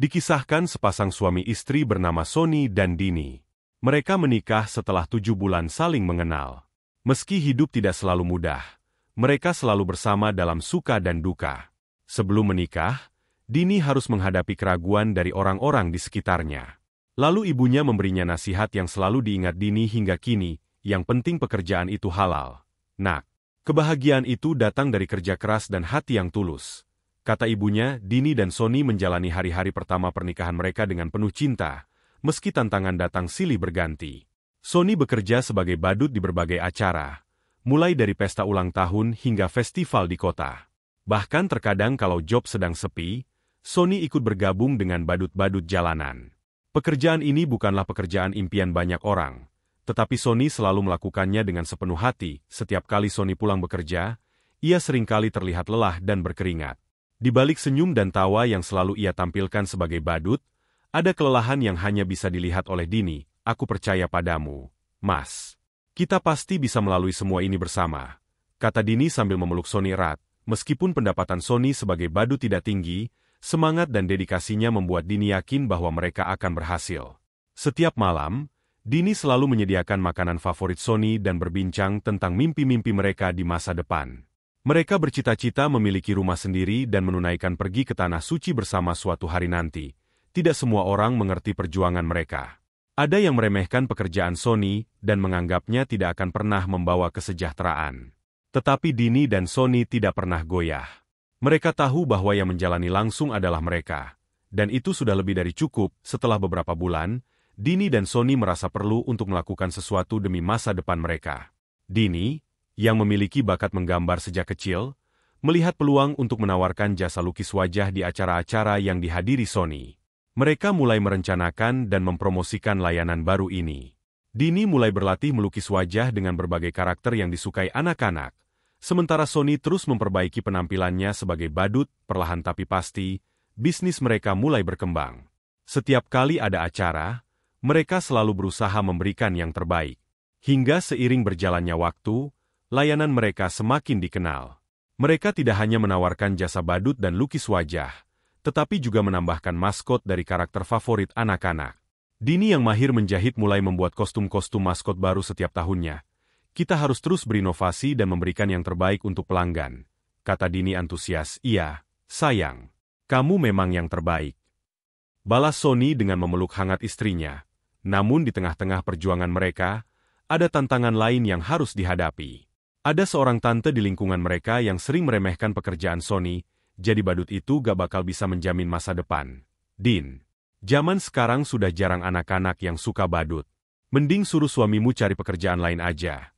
Dikisahkan sepasang suami istri bernama Sony dan Dini. Mereka menikah setelah 7 bulan saling mengenal. Meski hidup tidak selalu mudah, mereka selalu bersama dalam suka dan duka. Sebelum menikah, Dini harus menghadapi keraguan dari orang-orang di sekitarnya. Lalu ibunya memberinya nasihat yang selalu diingat Dini hingga kini, yang penting pekerjaan itu halal. Nak, kebahagiaan itu datang dari kerja keras dan hati yang tulus. Kata ibunya, Dini dan Sony menjalani hari-hari pertama pernikahan mereka dengan penuh cinta, meski tantangan datang silih berganti. Sony bekerja sebagai badut di berbagai acara, mulai dari pesta ulang tahun hingga festival di kota. Bahkan terkadang kalau job sedang sepi, Sony ikut bergabung dengan badut-badut jalanan. Pekerjaan ini bukanlah pekerjaan impian banyak orang, tetapi Sony selalu melakukannya dengan sepenuh hati. Setiap kali Sony pulang bekerja, ia seringkali terlihat lelah dan berkeringat. Di balik senyum dan tawa yang selalu ia tampilkan sebagai badut, ada kelelahan yang hanya bisa dilihat oleh Dini. Aku percaya padamu, Mas. Kita pasti bisa melalui semua ini bersama, kata Dini sambil memeluk Sony erat. Meskipun pendapatan Sony sebagai badut tidak tinggi, semangat dan dedikasinya membuat Dini yakin bahwa mereka akan berhasil. Setiap malam, Dini selalu menyediakan makanan favorit Sony dan berbincang tentang mimpi-mimpi mereka di masa depan. Mereka bercita-cita memiliki rumah sendiri dan menunaikan pergi ke tanah suci bersama suatu hari nanti. Tidak semua orang mengerti perjuangan mereka. Ada yang meremehkan pekerjaan Sony dan menganggapnya tidak akan pernah membawa kesejahteraan. Tetapi Dini dan Sony tidak pernah goyah. Mereka tahu bahwa yang menjalani langsung adalah mereka. Dan itu sudah lebih dari cukup. Setelah beberapa bulan, Dini dan Sony merasa perlu untuk melakukan sesuatu demi masa depan mereka. Dini, yang memiliki bakat menggambar sejak kecil, melihat peluang untuk menawarkan jasa lukis wajah di acara-acara yang dihadiri Sony. Mereka mulai merencanakan dan mempromosikan layanan baru ini. Dini mulai berlatih melukis wajah dengan berbagai karakter yang disukai anak-anak, sementara Sony terus memperbaiki penampilannya sebagai badut. Perlahan tapi pasti, bisnis mereka mulai berkembang. Setiap kali ada acara, mereka selalu berusaha memberikan yang terbaik. Hingga seiring berjalannya waktu, layanan mereka semakin dikenal. Mereka tidak hanya menawarkan jasa badut dan lukis wajah, tetapi juga menambahkan maskot dari karakter favorit anak-anak. Dini yang mahir menjahit mulai membuat kostum-kostum maskot baru setiap tahunnya. Kita harus terus berinovasi dan memberikan yang terbaik untuk pelanggan, kata Dini antusias. Iya, sayang. Kamu memang yang terbaik, balas Sony dengan memeluk hangat istrinya. Namun di tengah-tengah perjuangan mereka, ada tantangan lain yang harus dihadapi. Ada seorang tante di lingkungan mereka yang sering meremehkan pekerjaan Sony, jadi badut itu gak bakal bisa menjamin masa depan. Din, zaman sekarang sudah jarang anak-anak yang suka badut. Mending suruh suamimu cari pekerjaan lain aja,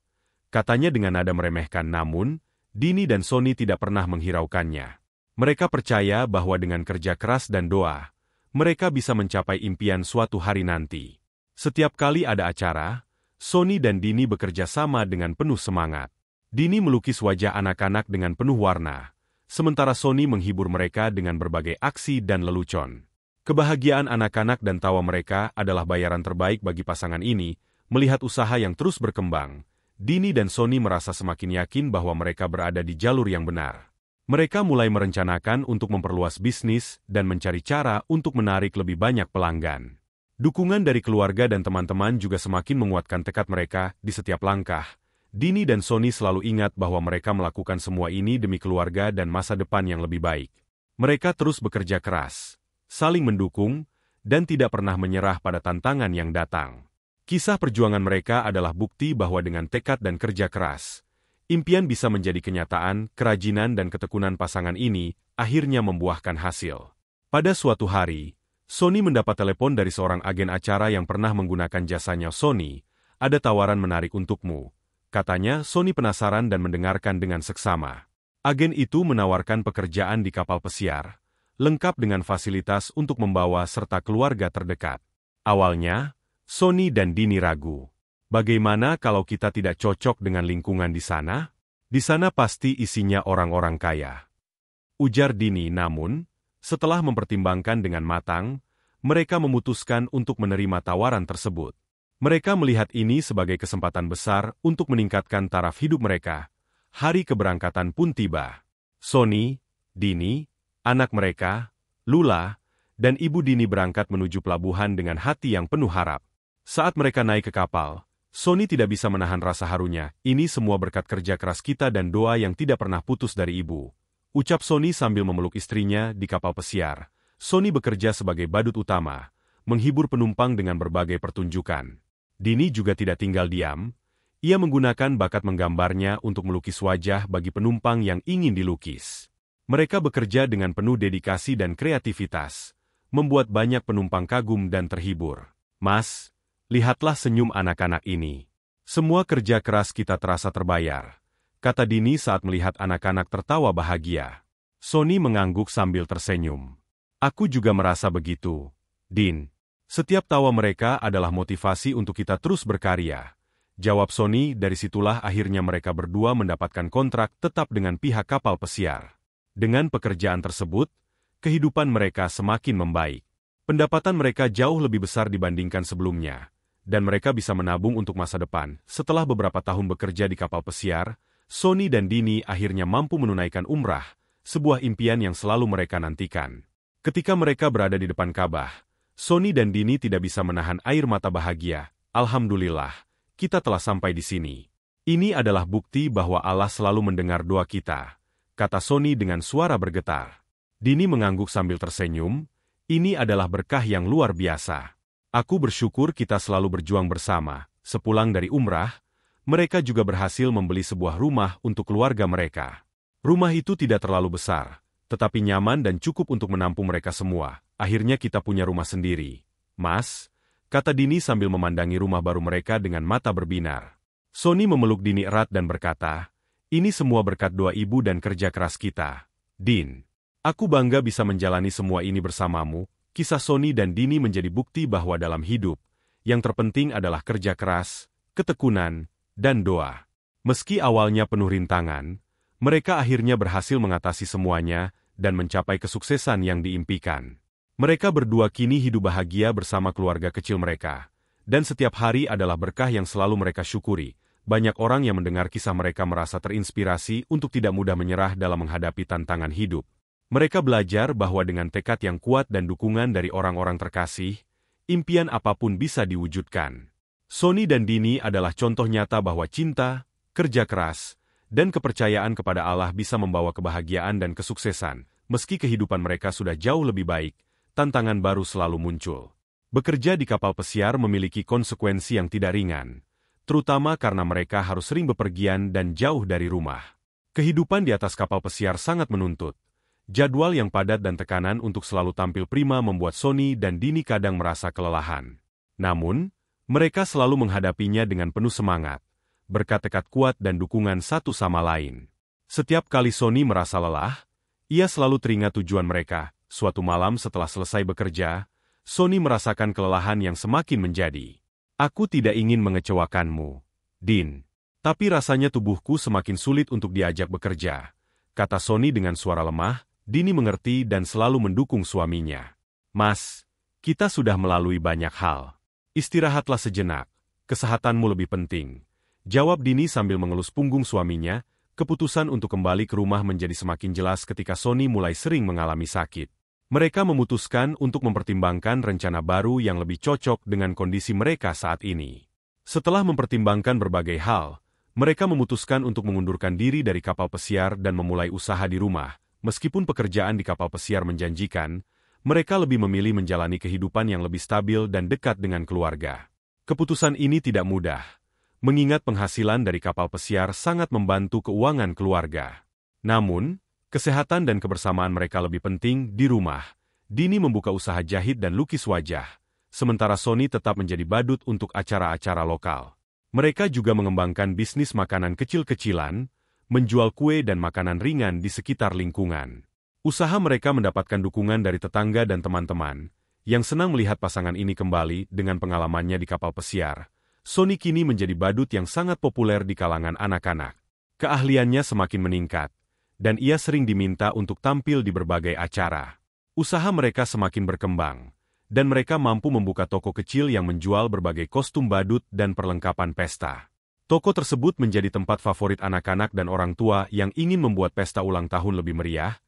katanya dengan nada meremehkan. Namun, Dini dan Sony tidak pernah menghiraukannya. Mereka percaya bahwa dengan kerja keras dan doa, mereka bisa mencapai impian suatu hari nanti. Setiap kali ada acara, Sony dan Dini bekerja sama dengan penuh semangat. Dini melukis wajah anak-anak dengan penuh warna, sementara Sony menghibur mereka dengan berbagai aksi dan lelucon. Kebahagiaan anak-anak dan tawa mereka adalah bayaran terbaik bagi pasangan ini. Melihat usaha yang terus berkembang, Dini dan Sony merasa semakin yakin bahwa mereka berada di jalur yang benar. Mereka mulai merencanakan untuk memperluas bisnis dan mencari cara untuk menarik lebih banyak pelanggan. Dukungan dari keluarga dan teman-teman juga semakin menguatkan tekad mereka di setiap langkah. Dini dan Sony selalu ingat bahwa mereka melakukan semua ini demi keluarga dan masa depan yang lebih baik. Mereka terus bekerja keras, saling mendukung, dan tidak pernah menyerah pada tantangan yang datang. Kisah perjuangan mereka adalah bukti bahwa dengan tekad dan kerja keras, impian bisa menjadi kenyataan. Kerajinan dan ketekunan pasangan ini akhirnya membuahkan hasil. Pada suatu hari, Sony mendapat telepon dari seorang agen acara yang pernah menggunakan jasanya. Sony, ada tawaran menarik untukmu, katanya. Sony penasaran dan mendengarkan dengan seksama. Agen itu menawarkan pekerjaan di kapal pesiar, lengkap dengan fasilitas untuk membawa serta keluarga terdekat. Awalnya, Sony dan Dini ragu. Bagaimana kalau kita tidak cocok dengan lingkungan di sana? Di sana pasti isinya orang-orang kaya, ujar Dini. Namun, setelah mempertimbangkan dengan matang, mereka memutuskan untuk menerima tawaran tersebut. Mereka melihat ini sebagai kesempatan besar untuk meningkatkan taraf hidup mereka. Hari keberangkatan pun tiba. Sony, Dini, anak mereka, Lula, dan Ibu Dini berangkat menuju pelabuhan dengan hati yang penuh harap. Saat mereka naik ke kapal, Sony tidak bisa menahan rasa harunya. Ini semua berkat kerja keras kita dan doa yang tidak pernah putus dari Ibu, ucap Sony sambil memeluk istrinya di kapal pesiar. Sony bekerja sebagai badut utama, menghibur penumpang dengan berbagai pertunjukan. Dini juga tidak tinggal diam. Ia menggunakan bakat menggambarnya untuk melukis wajah bagi penumpang yang ingin dilukis. Mereka bekerja dengan penuh dedikasi dan kreativitas, membuat banyak penumpang kagum dan terhibur. Mas, lihatlah senyum anak-anak ini. Semua kerja keras kita terasa terbayar, kata Dini saat melihat anak-anak tertawa bahagia. Sony mengangguk sambil tersenyum. Aku juga merasa begitu, Din. Setiap tawa mereka adalah motivasi untuk kita terus berkarya, jawab Sony. Dari situlah akhirnya mereka berdua mendapatkan kontrak tetap dengan pihak kapal pesiar. Dengan pekerjaan tersebut, kehidupan mereka semakin membaik. Pendapatan mereka jauh lebih besar dibandingkan sebelumnya, dan mereka bisa menabung untuk masa depan. Setelah beberapa tahun bekerja di kapal pesiar, Sony dan Dini akhirnya mampu menunaikan umrah, sebuah impian yang selalu mereka nantikan. Ketika mereka berada di depan Ka'bah, Sony dan Dini tidak bisa menahan air mata bahagia. Alhamdulillah, kita telah sampai di sini. Ini adalah bukti bahwa Allah selalu mendengar doa kita, kata Sony dengan suara bergetar. Dini mengangguk sambil tersenyum. Ini adalah berkah yang luar biasa. Aku bersyukur kita selalu berjuang bersama. Sepulang dari umrah, mereka juga berhasil membeli sebuah rumah untuk keluarga mereka. Rumah itu tidak terlalu besar, tetapi nyaman dan cukup untuk menampung mereka semua. Akhirnya kita punya rumah sendiri. Mas, kata Dini sambil memandangi rumah baru mereka dengan mata berbinar. Sony memeluk Dini erat dan berkata, ini semua berkat doa ibu dan kerja keras kita. Din, aku bangga bisa menjalani semua ini bersamamu. Kisah Sony dan Dini menjadi bukti bahwa dalam hidup, yang terpenting adalah kerja keras, ketekunan, dan doa. Meski awalnya penuh rintangan, mereka akhirnya berhasil mengatasi semuanya dan mencapai kesuksesan yang diimpikan. Mereka berdua kini hidup bahagia bersama keluarga kecil mereka, dan setiap hari adalah berkah yang selalu mereka syukuri. Banyak orang yang mendengar kisah mereka merasa terinspirasi untuk tidak mudah menyerah dalam menghadapi tantangan hidup. Mereka belajar bahwa dengan tekad yang kuat dan dukungan dari orang-orang terkasih, impian apapun bisa diwujudkan. Sony dan Dini adalah contoh nyata bahwa cinta, kerja keras, dan kepercayaan kepada Allah bisa membawa kebahagiaan dan kesuksesan. Meski kehidupan mereka sudah jauh lebih baik, tantangan baru selalu muncul. Bekerja di kapal pesiar memiliki konsekuensi yang tidak ringan, terutama karena mereka harus sering bepergian dan jauh dari rumah. Kehidupan di atas kapal pesiar sangat menuntut. Jadwal yang padat dan tekanan untuk selalu tampil prima membuat Sony dan Dini kadang merasa kelelahan. Namun, mereka selalu menghadapinya dengan penuh semangat, berkat tekad kuat dan dukungan satu sama lain. Setiap kali Sony merasa lelah, ia selalu teringat tujuan mereka. Suatu malam setelah selesai bekerja, Sony merasakan kelelahan yang semakin menjadi. Aku tidak ingin mengecewakanmu, Din. Tapi rasanya tubuhku semakin sulit untuk diajak bekerja, kata Sony dengan suara lemah. Dini mengerti dan selalu mendukung suaminya. Mas, kita sudah melalui banyak hal. Istirahatlah sejenak, kesehatanmu lebih penting, jawab Dini sambil mengelus punggung suaminya. Keputusan untuk kembali ke rumah menjadi semakin jelas ketika Sony mulai sering mengalami sakit. Mereka memutuskan untuk mempertimbangkan rencana baru yang lebih cocok dengan kondisi mereka saat ini. Setelah mempertimbangkan berbagai hal, mereka memutuskan untuk mengundurkan diri dari kapal pesiar dan memulai usaha di rumah. Meskipun pekerjaan di kapal pesiar menjanjikan, mereka lebih memilih menjalani kehidupan yang lebih stabil dan dekat dengan keluarga. Keputusan ini tidak mudah, mengingat penghasilan dari kapal pesiar sangat membantu keuangan keluarga. Namun, kesehatan dan kebersamaan mereka lebih penting di rumah. Dini membuka usaha jahit dan lukis wajah, sementara Sony tetap menjadi badut untuk acara-acara lokal. Mereka juga mengembangkan bisnis makanan kecil-kecilan, menjual kue dan makanan ringan di sekitar lingkungan. Usaha mereka mendapatkan dukungan dari tetangga dan teman-teman, yang senang melihat pasangan ini kembali dengan pengalamannya di kapal pesiar. Sony kini menjadi badut yang sangat populer di kalangan anak-anak. Keahliannya semakin meningkat, dan ia sering diminta untuk tampil di berbagai acara. Usaha mereka semakin berkembang, dan mereka mampu membuka toko kecil yang menjual berbagai kostum badut dan perlengkapan pesta. Toko tersebut menjadi tempat favorit anak-anak dan orang tua yang ingin membuat pesta ulang tahun lebih meriah.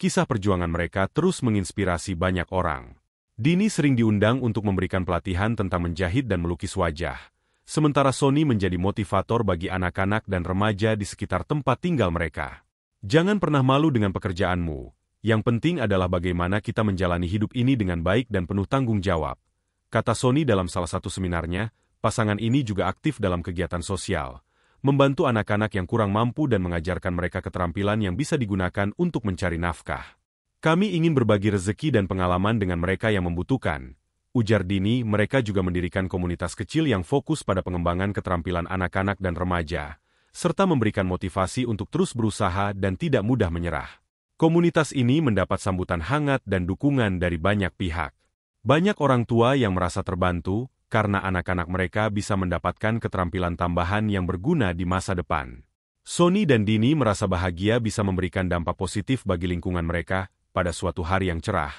kisah perjuangan mereka terus menginspirasi banyak orang. Dini sering diundang untuk memberikan pelatihan tentang menjahit dan melukis wajah, sementara Sony menjadi motivator bagi anak-anak dan remaja di sekitar tempat tinggal mereka. Jangan pernah malu dengan pekerjaanmu. Yang penting adalah bagaimana kita menjalani hidup ini dengan baik dan penuh tanggung jawab, kata Sony dalam salah satu seminarnya. Pasangan ini juga aktif dalam kegiatan sosial, membantu anak-anak yang kurang mampu dan mengajarkan mereka keterampilan yang bisa digunakan untuk mencari nafkah. Kami ingin berbagi rezeki dan pengalaman dengan mereka yang membutuhkan, ujar Dini. Mereka juga mendirikan komunitas kecil yang fokus pada pengembangan keterampilan anak-anak dan remaja, serta memberikan motivasi untuk terus berusaha dan tidak mudah menyerah. Komunitas ini mendapat sambutan hangat dan dukungan dari banyak pihak. Banyak orang tua yang merasa terbantu, karena anak-anak mereka bisa mendapatkan keterampilan tambahan yang berguna di masa depan. Sony dan Dini merasa bahagia bisa memberikan dampak positif bagi lingkungan mereka. Pada suatu hari yang cerah,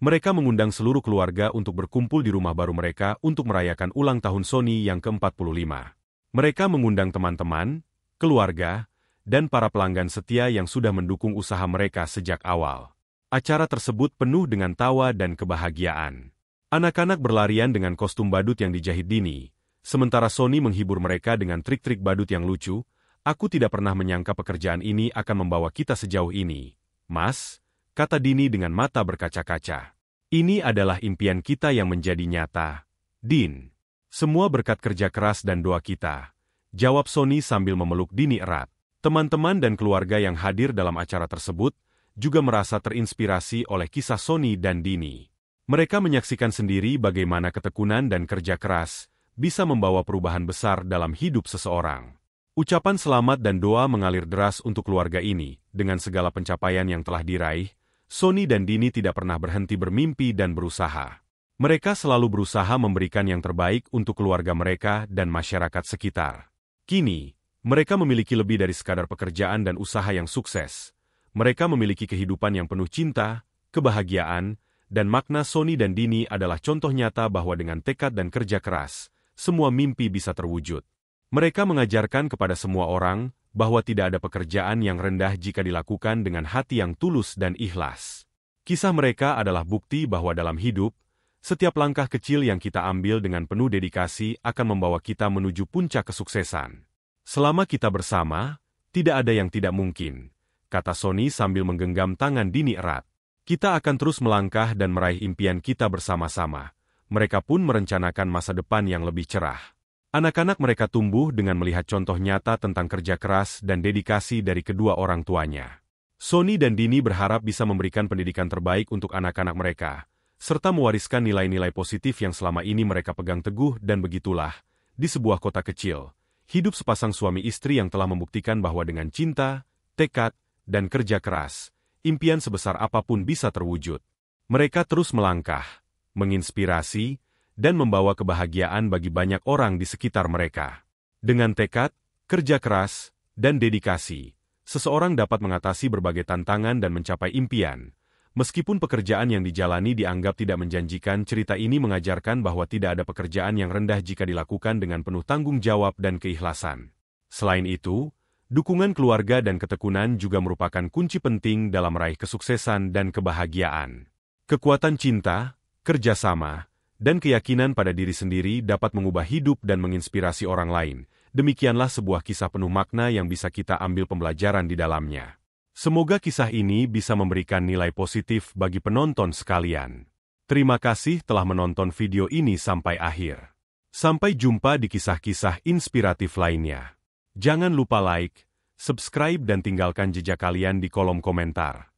mereka mengundang seluruh keluarga untuk berkumpul di rumah baru mereka untuk merayakan ulang tahun Sony yang ke-45. Mereka mengundang teman-teman, keluarga, dan para pelanggan setia yang sudah mendukung usaha mereka sejak awal. Acara tersebut penuh dengan tawa dan kebahagiaan. Anak-anak berlarian dengan kostum badut yang dijahit Dini, sementara Sony menghibur mereka dengan trik-trik badut yang lucu. Aku tidak pernah menyangka pekerjaan ini akan membawa kita sejauh ini, Mas, kata Dini dengan mata berkaca-kaca. Ini adalah impian kita yang menjadi nyata, Din. Semua berkat kerja keras dan doa kita, jawab Sony sambil memeluk Dini erat. Teman-teman dan keluarga yang hadir dalam acara tersebut juga merasa terinspirasi oleh kisah Sony dan Dini. Mereka menyaksikan sendiri bagaimana ketekunan dan kerja keras bisa membawa perubahan besar dalam hidup seseorang. Ucapan selamat dan doa mengalir deras untuk keluarga ini. Dengan segala pencapaian yang telah diraih, Sony dan Dini tidak pernah berhenti bermimpi dan berusaha. Mereka selalu berusaha memberikan yang terbaik untuk keluarga mereka dan masyarakat sekitar. Kini, mereka memiliki lebih dari sekadar pekerjaan dan usaha yang sukses. Mereka memiliki kehidupan yang penuh cinta, kebahagiaan, dan makna. Sony dan Dini adalah contoh nyata bahwa dengan tekad dan kerja keras, semua mimpi bisa terwujud. Mereka mengajarkan kepada semua orang bahwa tidak ada pekerjaan yang rendah jika dilakukan dengan hati yang tulus dan ikhlas. Kisah mereka adalah bukti bahwa dalam hidup, setiap langkah kecil yang kita ambil dengan penuh dedikasi akan membawa kita menuju puncak kesuksesan. Selama kita bersama, tidak ada yang tidak mungkin, kata Sony sambil menggenggam tangan Dini erat. Kita akan terus melangkah dan meraih impian kita bersama-sama. Mereka pun merencanakan masa depan yang lebih cerah. Anak-anak mereka tumbuh dengan melihat contoh nyata tentang kerja keras dan dedikasi dari kedua orang tuanya. Sony dan Dini berharap bisa memberikan pendidikan terbaik untuk anak-anak mereka, serta mewariskan nilai-nilai positif yang selama ini mereka pegang teguh. Dan begitulah, di sebuah kota kecil, hidup sepasang suami istri yang telah membuktikan bahwa dengan cinta, tekad, dan kerja keras, impian sebesar apapun bisa terwujud. Mereka terus melangkah, menginspirasi, dan membawa kebahagiaan bagi banyak orang di sekitar mereka. Dengan tekad, kerja keras, dan dedikasi, seseorang dapat mengatasi berbagai tantangan dan mencapai impian. Meskipun pekerjaan yang dijalani dianggap tidak menjanjikan, cerita ini mengajarkan bahwa tidak ada pekerjaan yang rendah jika dilakukan dengan penuh tanggung jawab dan keikhlasan. Selain itu, dukungan keluarga dan ketekunan juga merupakan kunci penting dalam meraih kesuksesan dan kebahagiaan. Kekuatan cinta, kerjasama, dan keyakinan pada diri sendiri dapat mengubah hidup dan menginspirasi orang lain. Demikianlah sebuah kisah penuh makna yang bisa kita ambil pembelajaran di dalamnya. Semoga kisah ini bisa memberikan nilai positif bagi penonton sekalian. Terima kasih telah menonton video ini sampai akhir. Sampai jumpa di kisah-kisah inspiratif lainnya. Jangan lupa like, subscribe dan tinggalkan jejak kalian di kolom komentar.